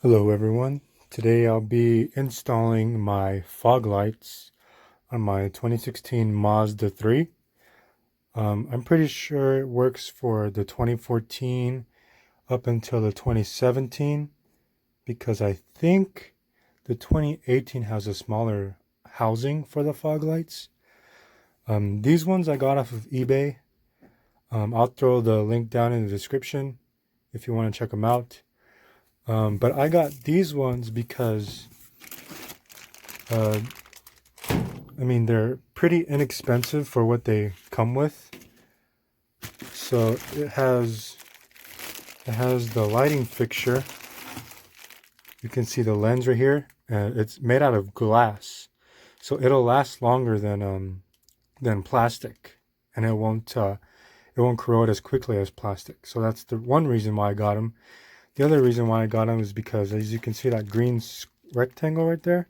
Hello everyone. Today I'll be installing my fog lights on my 2016 Mazda 3. I'm pretty sure it works for the 2014 up until the 2017 because I think the 2018 has a smaller housing for the fog lights. These ones I got off of eBay. I'll throw the link down in the description if you want to check them out. But I got these ones because uh, they're pretty inexpensive for what they come with. So it has the lighting fixture. You can see the lens right here. It's made out of glass, so it'll last longer than plastic, and it won't corrode as quickly as plastic. So that's the one reason why I got them. The other reason why I got them is because, as you can see, that green rectangle right there.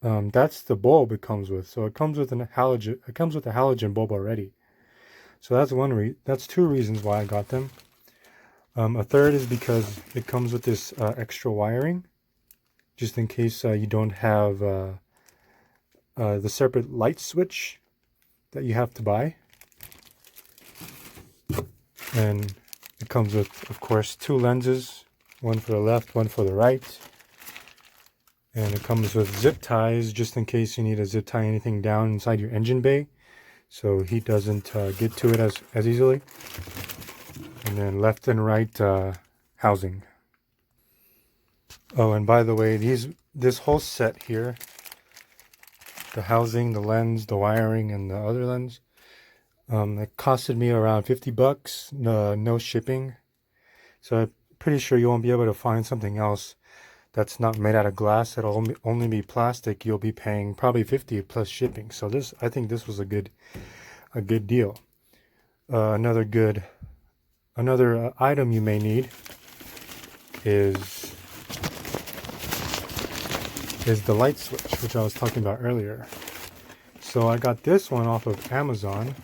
That's the bulb it comes with. So it comes with a halogen bulb already. So that's two reasons why I got them. A third is because it comes with this extra wiring, just in case you don't have the separate light switch that you have to buy. And it comes with, of course, two lenses, one for the left, one for the right. And it comes with zip ties, just in case you need to zip tie anything down inside your engine bay, so heat doesn't get to it as easily. And then left and right housing. Oh, and by the way, this whole set here, the housing, the lens, the wiring, and the other lens, it costed me around $50, no shipping. So I'm pretty sure you won't be able to find something else that's not made out of glass. It'll only be plastic. You'll be paying probably $50 plus shipping. So I think this was a good deal. Another item you may need is the light switch, which I was talking about earlier. So I got this one off of Amazon.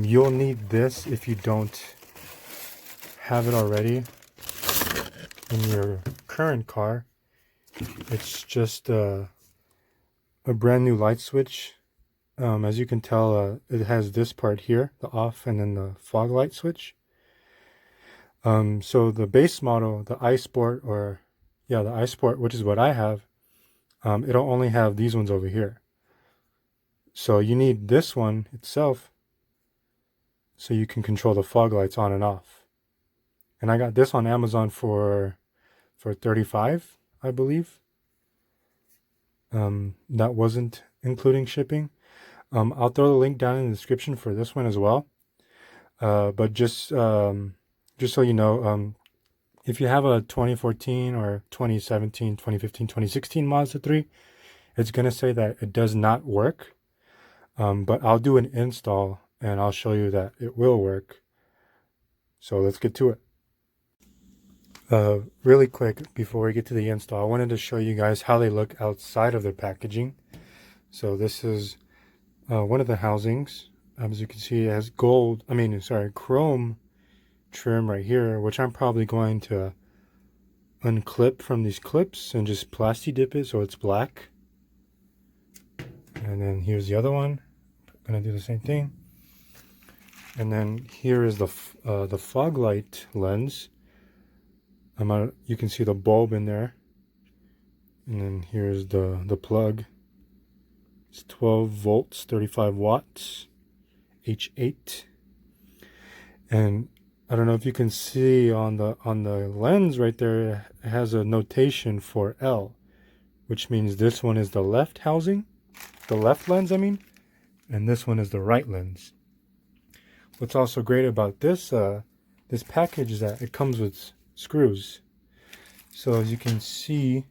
You'll need this if you don't have it already in your current car. It's just a brand new light switch. As you can tell, it has this part here, the off, and then the fog light switch. So the base model, the iSport, the iSport, which is what I have, it'll only have these ones over here. So you need this one itself so you can control the fog lights on and off. And I got this on Amazon for $35, I believe. That wasn't including shipping. I'll throw the link down in the description for this one as well. But just so you know, if you have a 2014 or 2017, 2015, 2016 Mazda 3, it's going to say that it does not work. But I'll do an install and I'll show you that it will work. So let's get to it. Really quick, before we get to the install, I wanted to show you guys how they look outside of their packaging. So this is one of the housings. As you can see, it has chrome trim right here, which I'm probably going to unclip from these clips and just plasti dip it so it's black. And then here's the other one. I'm gonna do the same thing. And then here is the fog light lens. You can see the bulb in there. And then here's the plug. It's 12 volts, 35 watts, H8. And I don't know if you can see on the lens right there, it has a notation for L, which means this one is the left housing, the left lens, and this one is the right lens. What's also great about this package is that it comes with screws. So as you can see,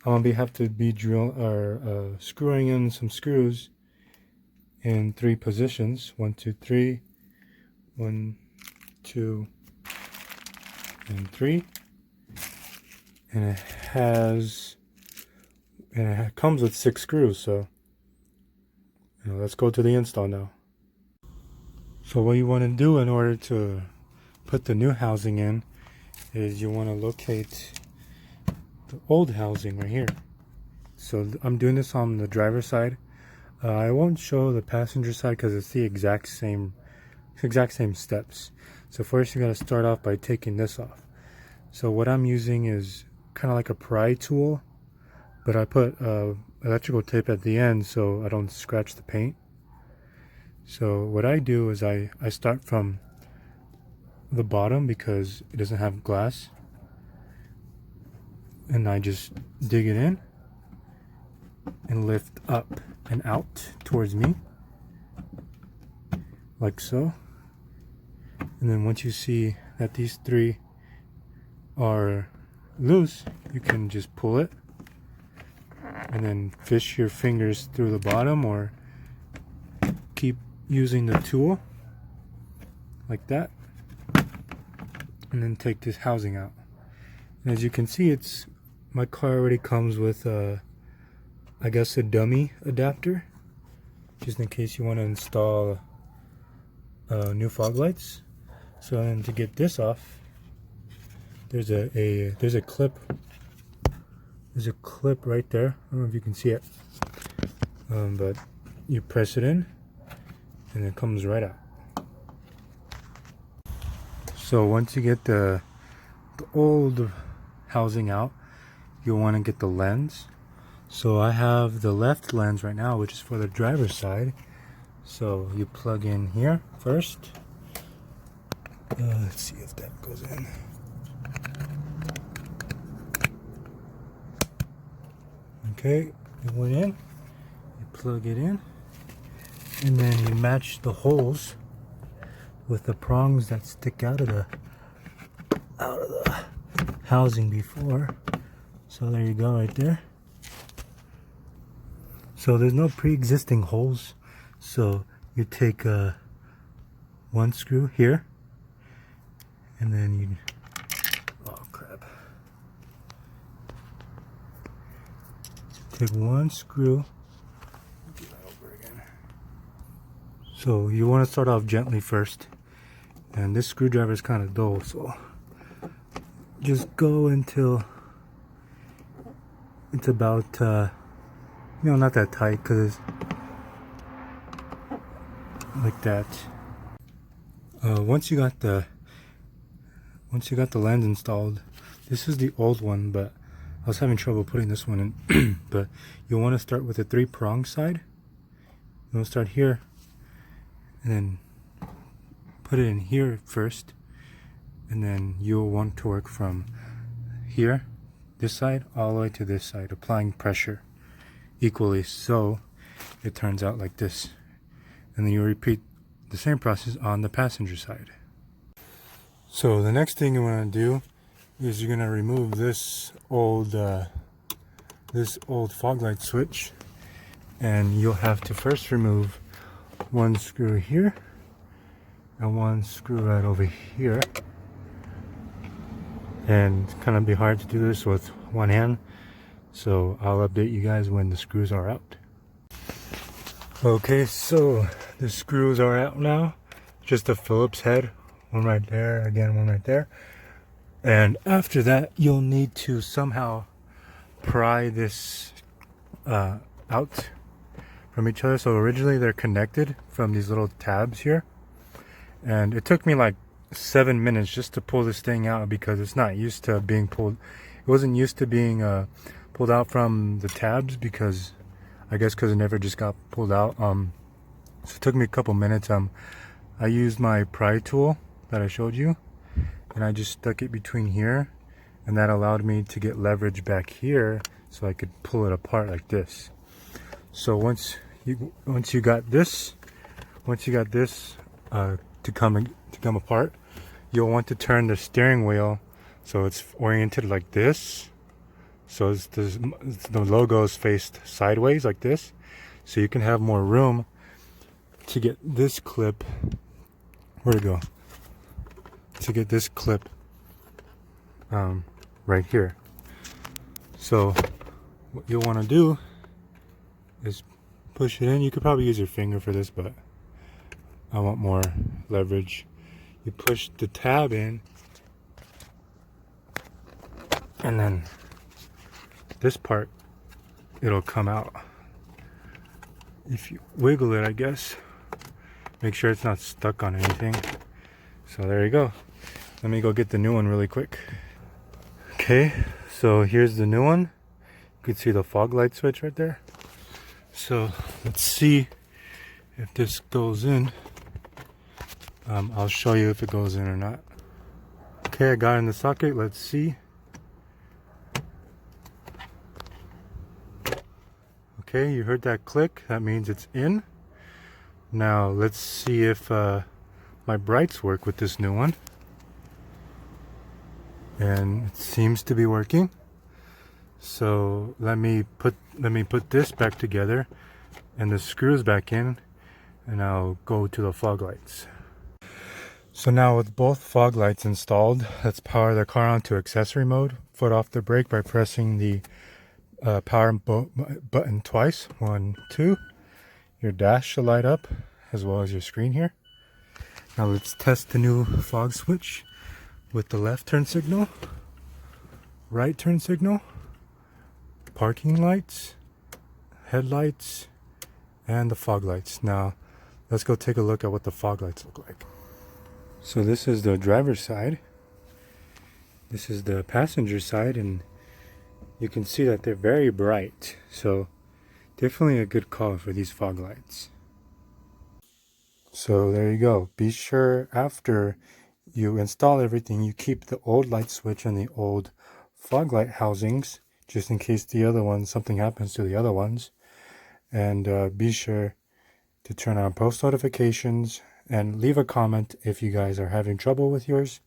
have to be screwing in some screws in 3 positions. 1, 2, 3. 1, 2, and 3. And it comes with 6 screws. So let's go to the install now. So what you want to do in order to put the new housing in is you want to locate the old housing right here. So I'm doing this on the driver's side. I won't show the passenger side because it's the exact same steps. So first you got to start off by taking this off. So what I'm using is kind of like a pry tool, but I put electrical tape at the end so I don't scratch the paint. So what I do is I start from the bottom because it doesn't have glass, and I just dig it in and lift up and out towards me like so. And then once you see that these three are loose, you can just pull it and then fish your fingers through the bottom, or keep using the tool like that, and then take this housing out. And as you can see, my car already comes with I guess a dummy adapter, just in case you want to install new fog lights. So then to get this off, there's a clip. There's a clip right there. I don't know if you can see it, but you press it in and it comes right out. So once you get the old housing out, you'll want to get the lens. So I have the left lens right now, which is for the driver's side. So you plug in here first. Let's see if that goes in. Okay, it went in. You plug it in, and then you match the holes with the prongs that stick out of the housing before. So there you go, right there. So there's no pre-existing holes. So you take one screw here, and then you, oh crap, take one screw. Do that over again. So you want to start off gently first, and this screwdriver is kind of dull, so just go until it's about not that tight, because like that. Once you got the lens installed, this is the old one, but I was having trouble putting this one in. But you'll want to start with the 3-prong side. You want to start here and then put it in here first, and then you'll want to work from here, this side, all the way to this side, applying pressure equally so it turns out like this. And then you repeat the same process on the passenger side. So the next thing you want to do is you're going to remove this old fog light switch, and you'll have to first remove one screw here and one screw right over here. And it's kind of be hard to do this with one hand, so I'll update you guys when the screws are out. Okay, so the screws are out now. Just a Phillips head, one right there, again one right there. And after that, you'll need to somehow pry this out from each other. So originally they're connected from these little tabs here, and it took me like 7 minutes just to pull this thing out because it's not used to being pulled. It wasn't used to being pulled out from the tabs, because I guess because it never just got pulled out. So it took me a couple minutes. I used my pry tool that I showed you, and I just stuck it between here, and that allowed me to get leverage back here so I could pull it apart like this. So once you got this to come apart, you'll want to turn the steering wheel so it's oriented like this. So the logo is faced sideways like this, so you can have more room to get this clip. Where'd it go? To get this clip right here. So what you'll want to do is push it in. You could probably use your finger for this, but I want more leverage. You push the tab in And then this part, it'll come out. If you wiggle it, I guess, make sure it's not stuck on anything. So there you go. Let me go get the new one really quick. Okay, so here's the new one. You can see the fog light switch right there. So let's see if this goes in. I'll show you if it goes in or not. Okay, I got it in the socket. Let's see. Okay, you heard that click. That means it's in. Now let's see if my brights work with this new one. And it seems to be working. So let me put this back together and the screws back in, and I'll go to the fog lights. So now with both fog lights installed, let's power the car onto accessory mode. Foot off the brake by pressing the power button twice. 1, 2. Your dash should light up as well as your screen here. Now let's test the new fog switch with the left turn signal, right turn signal, parking lights, headlights, and the fog lights. Now let's go take a look at what the fog lights look like. So this is the driver's side, this is the passenger side, and you can see that they're very bright. So definitely a good call for these fog lights. So there you go. Be sure after you install everything, you keep the old light switch and the old fog light housings, just in case the other ones, something happens to the other ones. And be sure to turn on post notifications and leave a comment if you guys are having trouble with yours.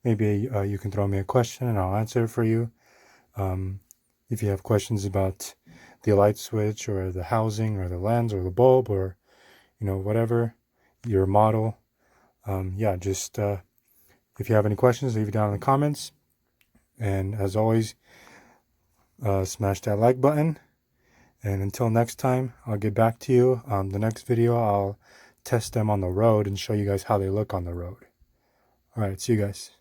Maybe you can throw me a question and I'll answer it for you. If you have questions about the light switch or the housing or the lens or the bulb or, you know, whatever, your model, yeah, just if you have any questions, leave it down in the comments. And as always, smash that like button. And until next time, I'll get back to you. The next video, I'll test them on the road and show you guys how they look on the road. All right, see you guys.